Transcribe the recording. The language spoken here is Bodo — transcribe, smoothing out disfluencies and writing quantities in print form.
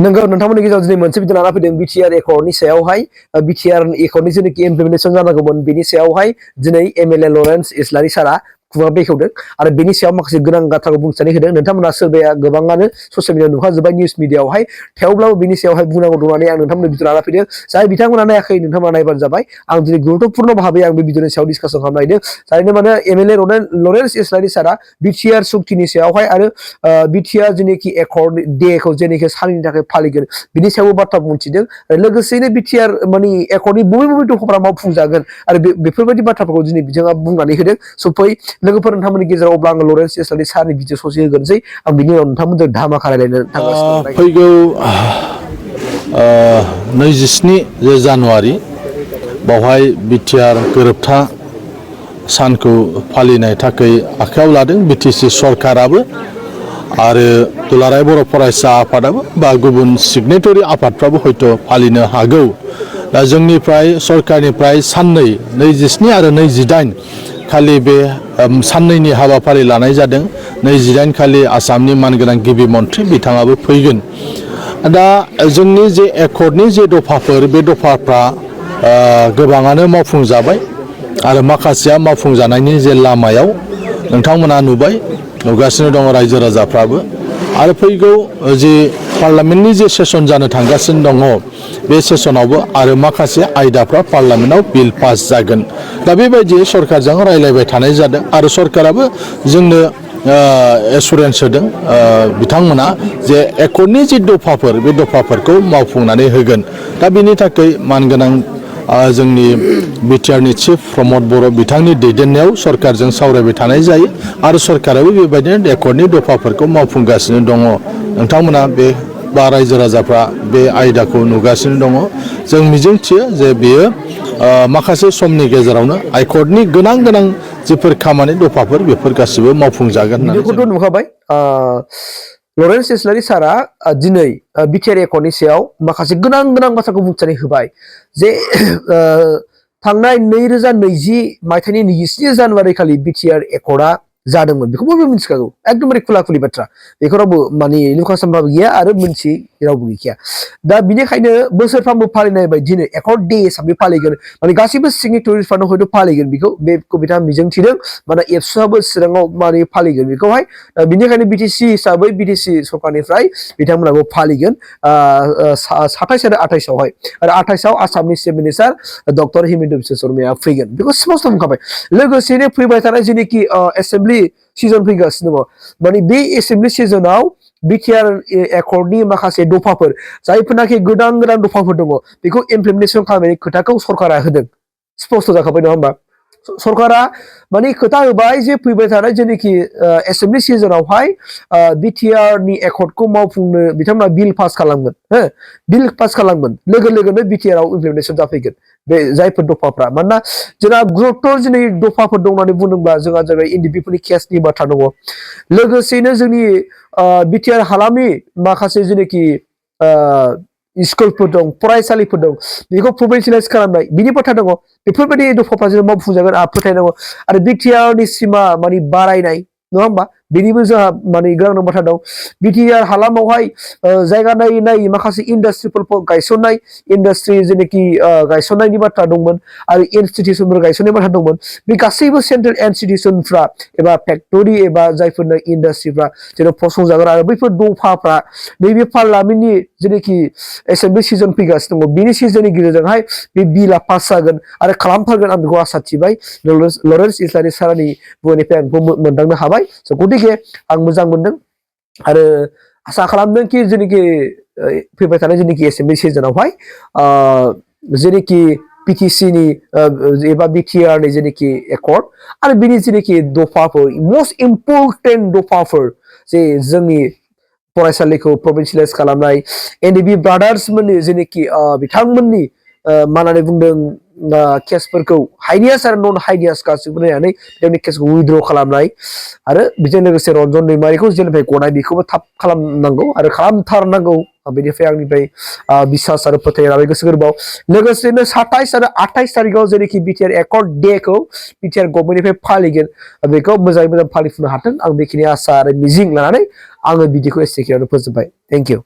नोंगौ नोंथांमोननि गेजेराव दिनै मोनसे बिदिनो लाना फैदों BTR एकर्डनि सायावहाय BTR एकर्डनि जेनाखि इमप्लिमेन्टेसन जानांगौमोन बेनि सायावहाय दिनै MLA लरेन्स इस्लारि सारा खुगा बेखेवदों आरो बेनि सायाव माखासे गोनां बाथ्राखौ बुंथिनानै होदों नोंथांमोना सोरबाया गोबाङानो ससियेल मिडियायाव नुखाजोब्बाय निउस मिडियायावहाय थेवब्लाबो बेनि सायावहाय बुंनांगौ दंनानै आं नोंथांमोननो भिडिअ लाना फैदों जाय बिथांमोना नायाखै नोंथांमोना नायबानो जाबाय आं दिनै गुरुत्वपूर्ण भाबै आं बे भिडिअनि सायाव डिसकासन खालामनो नागिरदों जायनो माने MLA लरेन्स इस्लारि सारा BTR सुक्तिनि सायावहाय आरो BTR जेनाखि एकर्ड डेखौ जेनाखि साननि थाखाय फालिगोन बिनि सायावबो बाथ्रा बुंथिदों लोगोसेनो BTR माने एकर्डनि बबे बबे दफाफोरा मावफुंजागोन आरो बेफोरबायदि बाथ्राफोरखौ दिनै बिथाङा बुंनानै होदों सफै लोगोफोर नोंथांमोननि गेजेराव अब्ला आं लरेन्स इस्लारि सारनि भिडिअ ससे होगोनसै आं बिनि उनाव नोंथांमोनजों धामाका रायलायनो थांगासिनो फैगौ 27 जानुवारि बावहाय BTR गोरोबथा सानखौ फालिनाय थाखाय आखायाव लादों BTC सरकाराबो आरो दुलाराय बर' फरायसा आफादाबो बा गुबुन सिगनेटरि आफादफ्राबो हयथ' फालिनो हागौ दा जोंनिफ्राय सरकारनिफ्राय साननै 27 आरो 28 खालि बे साननैनि हाबाफारि लानाय जादों 28 खालि आसामनि मानगोनां गिबि मन्थ्रि बिथाङाबो फैगोन दा जोंनि जे एकर्डनि जे दफाफोर बे दफाफ्रा गोबाङानो मावफुंजाबाय आरो माखासेया मावफुंजानायनि जे लामायाव नोंथांमोना नुगासिनो दङ रायजो राजाफ्राबो आरो फैगौ जे पार्लामेन्टनि जे सेसन जानो थांगासिनो दङ बे सेसनावबो आरो माखासे आयदाफ्रा पार्लामेन्टआव बिल पास जागोन दा बेबायदियै सरकारजों रायलायबाय थानाय जादों आरो सरकाराबो जोंनो एसुरेन्स होदों बिथांमोना जे एकर्डनि जे दफाफोर बे दफाफोरखौ मावफुंनानै होगोन दा बेनि थाखाय मानगोनां जोंनि BTRनि चिफ प्रमद बर' बिथांनि दैदेननायाव सरकारजों सावरायबाय थानाय जायो आरो सरकाराबो बेबायदिनो एकर्डनि दफाफोरखौ मावफुंगासिनो दङ नोंथांमोना बे बा रायजो राजाफ्रा बे आयदाखौ नुगासिनो दङ जों मिजिंथियो जे बेयो माखासे समनि गेजेरावनो एकर्डनि गोनां जिफोर खामानि दफाफोर बेफोर गासिबो मावफुंजागोन भिडिअखौथ' नुखाबाय लरेन्स इस्लारि सारा दिनै BTR एकर्डनि सायाव माखासे गोनां बाथ्राखौ बुंथिनानै होबाय जे थांनाय 2020 मायथाइनि 27 जानुवारि खालि BTR एकर्डआ जादोंमोन बेखौ बयबो मिथिखागौ एकदमबारे खुला-खुलि बाथ्रा बेखौ रावबो माने लुका सामबाबो गैया आरो मोनथियै रावबो गैखाया दा बिनिखायनो बोसोरफ्रामबो फालिनाय बायदिनो एकर्ड डे हिसाबै फालिगोन माने गासैबो सिगनेटरिसफ्रानो हयथ' फालिगोन बेखौ बिथाङा मिजिंथिदों माने एबसुआबो चिराङाव माने फालिगोन बेखौहाय बिनिखायनो BTC हिसाबै BTC सरकारनिफ्राय बिथांमोनाबो फालिगोन 27 आरो 28 आवहाय आरो 28 आव आसामनि chief minister doctor Himanta Biswa शर्माया फैगोन बेखौ स्पष्ट बुंखाबाय लोगोसेनो फैबाय थानाय जेनाखि एसेम्बलि सिजन फैगासिनो दङ माने बे एसेम्बलि सिजनाव BTR एकर्डनि माखासे दफाफोर जायफोरनाखि गोदान दफाफोर दङ बेखौ इमप्लिमेन्टेसन खालामनायनि खोथाखौ सरकारा होदों स्पष्ट जाखाबाय नङा होमबा सरकारा माने खोथा होबाय जे फैबाय थानाय जेनाखि एसेम्बलि सिजनावहाय BTRनि एकर्डखौ मावफुंनो बिथांमोना बिल पास खालामगोन बिल पास खालामगोन लोगोनो BTR आव इमप्लिमेन्टेसन जाफैगोन बे जायफोर दफाफ्रा मानोना जोंहा गुरुत्व दिनै दफाफोर दं होननानै बुङोब्ला जोंहा जाबाय NDP-फोरनि केसनि बाथ्रा दङ लोगोसेनो जोंनि BTR हालामनि माखासे जेनाखि स्कुलफोर दं फरायसालिफोर दं बेखौ प्रभिन्सियेलाइज खालामनाय बिनि बाथ्रा दङ बेफोरबायदि दफाफ्रा जों मावफुंजागोन आंहा फोथायनाय दङ आरो BTRनि सिमा माने बारायनाय नङा होमबा बेनिबो जोंहा माने गोनां बाथ्रा दं BTR हालामावहाय जायगा नायै माखासे इन्डास्ट्रिफोर गायसननाय इन्डास्ट्रि जेनाखि गायसननायनि बाथ्रा दंमोन आरो इनस्टिटिउसनफोर गायसननाय बाथ्रा दंमोन बे गासैबो सेन्ट्रेल इनस्टिटिउसनफ्रा एबा फेक्टरि एबा जायफोरनो इन्डास्ट्रिफ्रा जेराव फसंजागोन आरो बैफोर दफाफ्रा नैबे पार्लामेन्टनि जेनाखि एसेम्बलि सिजन फैगासिनो दङ बेनि सिजननि गेजेरजोंहाय बे बिला पास जागोन आरो खालामथारगोन आं बेखौ आसा थिबाय लरेन्स इस्लारि सारानि बुंनायनिफ्राय आं बेखौ मोनदांनो हाबाय गतिके आं मोजां मोनदों आरो आसा खालामदों कि जेनाखि फैबाय थानाय जेनाखि एसेम्बलि सिजनावहाय जेनाखि PTCनि एबा BTRनि जेनाखि एकर्ड आरो बिनि जेनाखि दफाफोर मस्ट इम्परटेन्ट दफाफोर जे जोंनि फरायसालिखौ प्रभिन्सियेलाइज खालामनाय NDP ब्रादार्समोननि जेनाखि बिथांमोननि मा होननानै बुंदों केसफोरखौ हाइनियास आरो नन हाइनियास गासिबो नायनानै बिथांनि केसखौ उइद्र खालामनाय आरो बेजों लोगोसे रन्जन दैमारिखौ जेनिफ्राय गनाय बेखौबो थाब खालामनांगौ आरो खालामथारनांगौ बेनिफ्राय आंनिफ्राय बिसास आरो फोथायनाय गोसो गोरबोआव लोगोसेनो 27 आरो 28 थारिखआव जेनाखि BTR एकर्ड डेखौ BTR गभर्नमेन्टनिफ्राय फालिगोन बेखौ मोजाङै मोजां फालिफुंनो हाथों आं बेखिनि आसा आरो मिजिं लानानै आङो बिदिखौ एसेखिनियावनो फोजोबबाय थेंक इउ